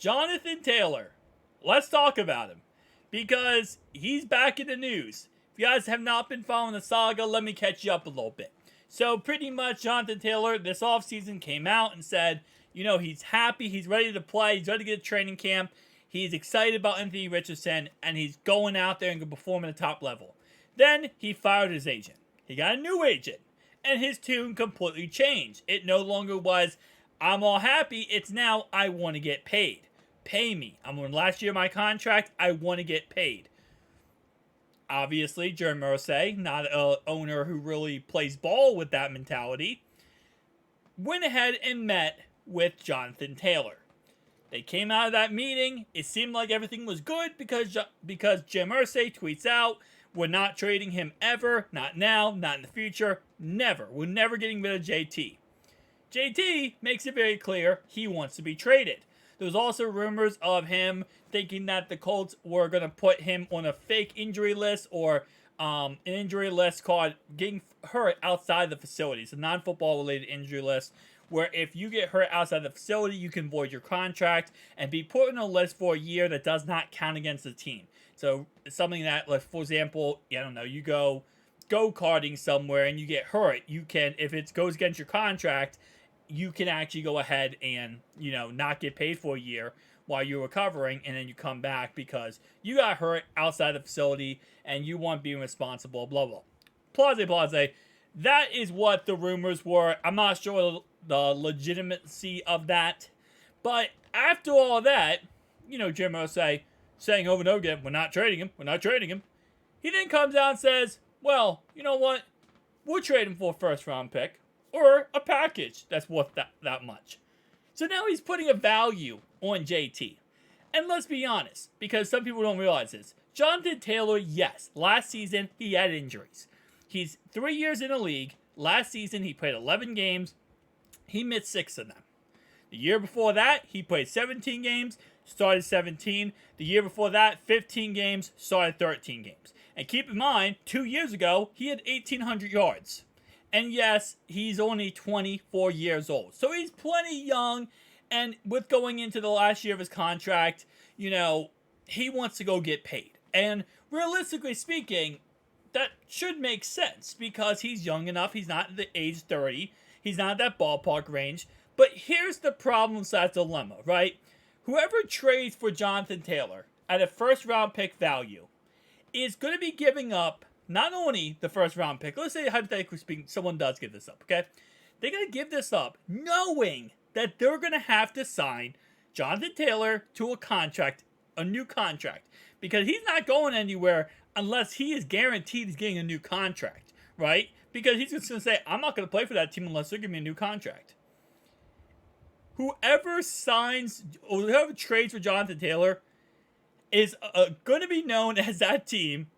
Jonathan Taylor. Let's talk about him. Because he's back in the news. If you guys have not been following the saga, let me catch you up a little bit. So pretty much Jonathan Taylor this offseason came out and said, he's happy, he's ready to play, he's ready to get to training camp. He's excited about Anthony Richardson, and he's going out there and going to perform at the top level. Then he fired his agent. He got a new agent, and his tune completely changed. It no longer was, I'm all happy, it's now, I want to get paid. Pay me. I'm on last year of my contract, I want to get paid. Obviously, Jeremy Irsay, not an owner who really plays ball with that mentality, went ahead and met with Jonathan Taylor. They came out of that meeting. It seemed like everything was good because Jim Irsay tweets out, we're not trading him ever, not now, not in the future, never. We're never getting rid of JT. JT makes it very clear he wants to be traded. There was also rumors of him thinking that the Colts were going to put him on a fake injury list or an injury list called getting hurt outside the facility. It's a non-football related injury list where if you get hurt outside the facility, you can void your contract and be put on a list for a year that does not count against the team. So something that, like, for example, you go go-karting somewhere and you get hurt, you can, if it goes against your contract, you can actually go ahead and, not get paid for a year while you're recovering, and then you come back because you got hurt outside the facility and you weren't being responsible, blah, blah. Blase. That is what the rumors were. I'm not sure the legitimacy of that. But after all that, Jim Irsay saying over and over again, we're not trading him. He then comes out and says, well, you know what? We'll trade him for a first-round pick or a package that's worth that much. So now he's putting a value on JT. And let's be honest, because some people don't realize this. Jonathan Taylor, yes, last season he had injuries. He's 3 years in the league. Last season he played 11 games. He missed 6 of them. The year before that, he played 17 games, started 17. The year before that, 15 games, started 13 games. And keep in mind, 2 years ago, he had 1,800 yards. And yes, he's only 24 years old. So he's plenty young. And with going into the last year of his contract, he wants to go get paid. And realistically speaking, that should make sense because he's young enough. He's not at the age 30. He's not at that ballpark range. But here's the problem / dilemma, right? Whoever trades for Jonathan Taylor at a first-round pick value is going to be giving up not only the first-round pick. Let's say, hypothetically speaking, someone does give this up, okay? They're going to give this up knowing that they're going to have to sign Jonathan Taylor to a new contract. Because he's not going anywhere unless he is guaranteed he's getting a new contract, right? Because he's just going to say, I'm not going to play for that team unless they give me a new contract. Whoever signs or whoever trades for Jonathan Taylor is going to be known as that team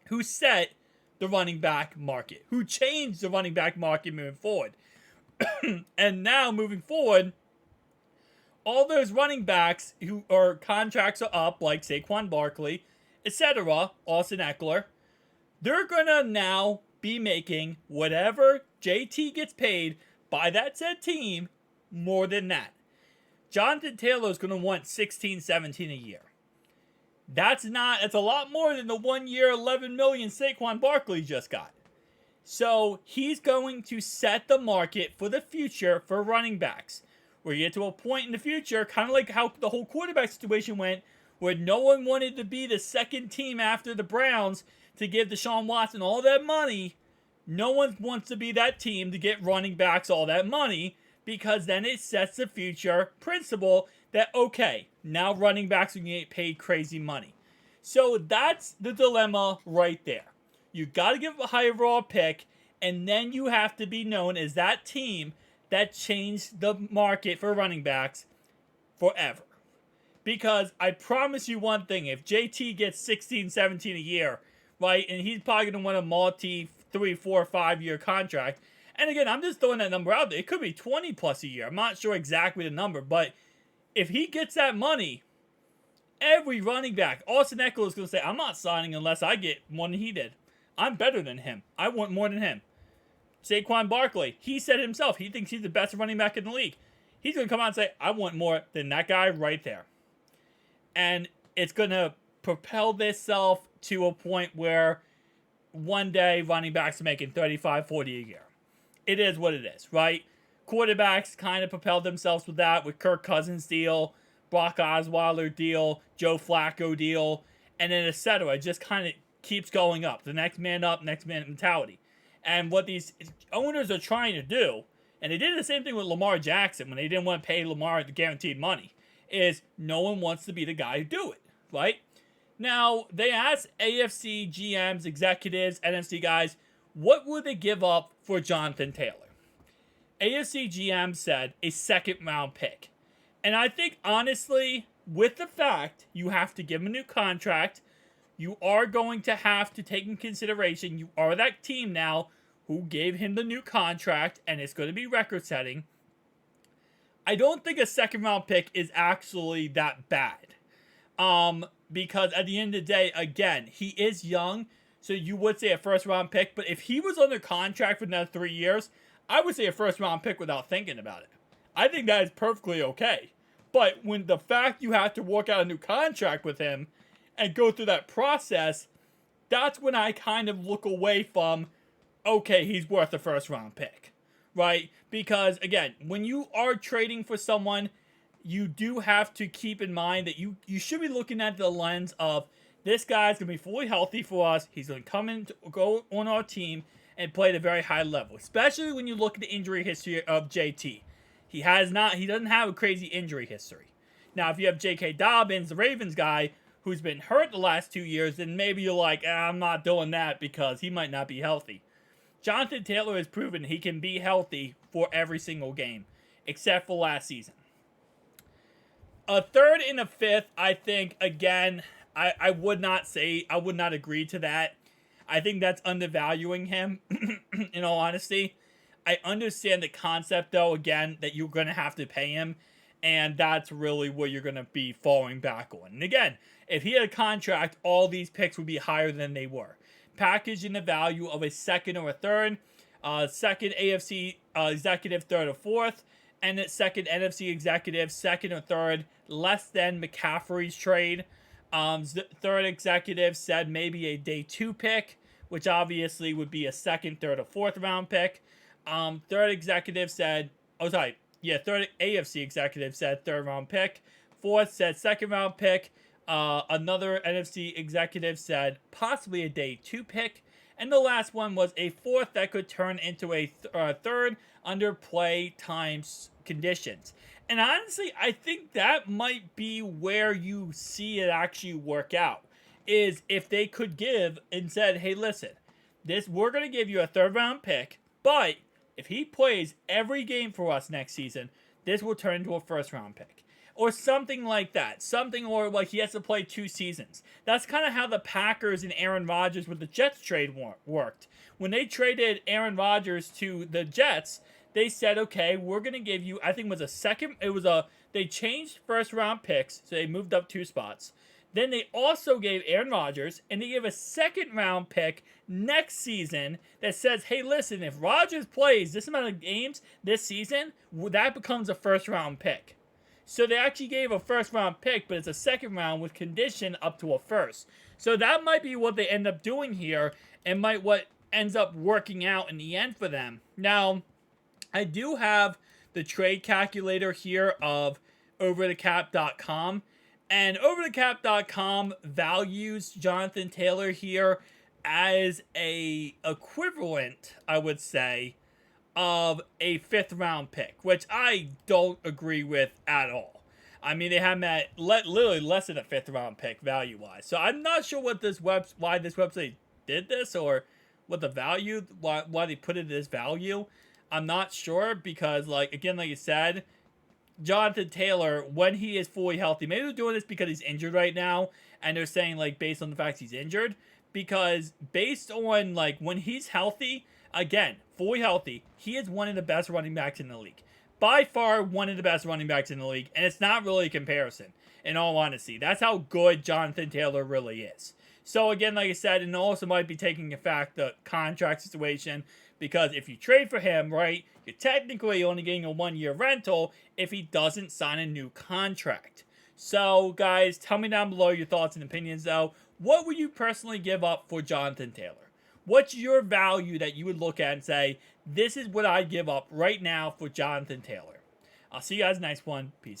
who set the running back market, who changed the running back market moving forward. And now, moving forward, all those running backs who are contracts are up, like Saquon Barkley, etc., Austin Eckler, they're going to now be making whatever JT gets paid by that said team more than that. Jonathan Taylor is going to want 16, 17 a year. That's a lot more than the 1 year, $11 million Saquon Barkley just got. So he's going to set the market for the future for running backs. Where you get to a point in the future, kind of like how the whole quarterback situation went, where no one wanted to be the second team after the Browns to give Deshaun Watson all that money. No one wants to be that team to get running backs all that money, because then it sets the future principle that, okay, now running backs are going to get paid crazy money. So that's the dilemma right there. You got to give a high overall pick, and then you have to be known as that team that changed the market for running backs forever. Because I promise you one thing, if JT gets 16, 17 a year, right, and he's probably going to win a multi 3, 4, 5 year contract, and again, I'm just throwing that number out there. It could be 20 plus a year. I'm not sure exactly the number, but if he gets that money, every running back, Austin Eckler is going to say, I'm not signing unless I get more than he did. I'm better than him. I want more than him. Saquon Barkley, he said himself, he thinks he's the best running back in the league. he's going to come out and say, I want more than that guy right there. And it's going to propel itself to a point where one day running backs are making 35, 40 a year. It is what it is, right? Quarterbacks kind of propelled themselves with that, with Kirk Cousins deal, Brock Osweiler deal, Joe Flacco deal, and then etc. It just kind of keeps going up. The next man up, next man mentality. And what these owners are trying to do, and they did the same thing with Lamar Jackson when they didn't want to pay Lamar the guaranteed money, is no one wants to be the guy who do it, right? Now, they asked AFC GMs, executives, NFC guys, what would they give up for Jonathan Taylor? AFC GM said a second round pick. And I think, honestly, with the fact you have to give him a new contract, you are going to have to take in consideration, you are that team now who gave him the new contract, and it's going to be record setting. I don't think a second round pick is actually that bad. Because at the end of the day, again, he is young, so you would say a first round pick, but if he was under contract for another 3 years, I would say a first round pick without thinking about it. I think that is perfectly okay. But when the fact you have to work out a new contract with him and go through that process, that's when I kind of look away from, okay, he's worth a first round pick, right? Because again, when you are trading for someone, you do have to keep in mind that you should be looking at the lens of, this guy's going to be fully healthy for us. He's going to come in, go on our team, and play at a very high level. Especially when you look at the injury history of JT. He doesn't have a crazy injury history. Now, if you have J.K. Dobbins, the Ravens guy, who's been hurt the last 2 years, then maybe you're like, I'm not doing that because he might not be healthy. Jonathan Taylor has proven he can be healthy for every single game, except for last season. A third and a fifth, I think, again, I would not agree to that. I think that's undervaluing him, in all honesty. I understand the concept, though, again, that you're going to have to pay him, and that's really where you're going to be falling back on. And again, if he had a contract, all these picks would be higher than they were. Packaging the value of a second or a third, second AFC executive, third or fourth, and a second NFC executive, second or third, less than McCaffrey's trade. Third executive said maybe a day 2 pick, which obviously would be a second, third, or fourth round pick. Third executive said, third AFC executive said third round pick. Fourth said second round pick. Another NFC executive said possibly a day 2 pick. And the last one was a fourth that could turn into a third under play times conditions. And honestly, I think that might be where you see it actually work out. Is if they could give and said, hey, listen, we're going to give you a third round pick, but if he plays every game for us next season, this will turn into a first round pick. Or something like that. Or like he has to play 2 seasons. That's kind of how the Packers and Aaron Rodgers with the Jets trade worked. When they traded Aaron Rodgers to the Jets, they said, okay, we're going to give you, I think it was they changed first round picks, so they moved up 2 spots. Then they also gave Aaron Rodgers, and they gave a second round pick next season that says, hey, listen, if Rodgers plays this amount of games this season, that becomes a first round pick. So they actually gave a first round pick, but it's a second round with condition up to a first. So that might be what they end up doing here, and what ends up working out in the end for them. Now, I do have the trade calculator here of overthecap.com. And overthecap.com values Jonathan Taylor here as a equivalent, I would say, of a 5th round pick, which I don't agree with at all. I mean, they have him at literally less than a 5th round pick value-wise. So I'm not sure why this website did this, or what the value, why they put it at this value. I'm not sure because, like you said, Jonathan Taylor, when he is fully healthy, maybe they're doing this because he's injured right now, and they're saying, like, based on the fact he's injured, because based on, like, when he's healthy, again, fully healthy, he is one of the best running backs in the league. By far, one of the best running backs in the league, and it's not really a comparison, in all honesty. That's how good Jonathan Taylor really is. So, again, like I said, and also might be taking effect the contract situation, because if you trade for him, right, You're technically only getting a 1-year rental if he doesn't sign a new contract. So, guys, tell me down below your thoughts and opinions, though. What would you personally give up for Jonathan Taylor? What's your value that you would look at and say, this is what I'd give up right now for Jonathan Taylor? I'll see you guys next one. Peace.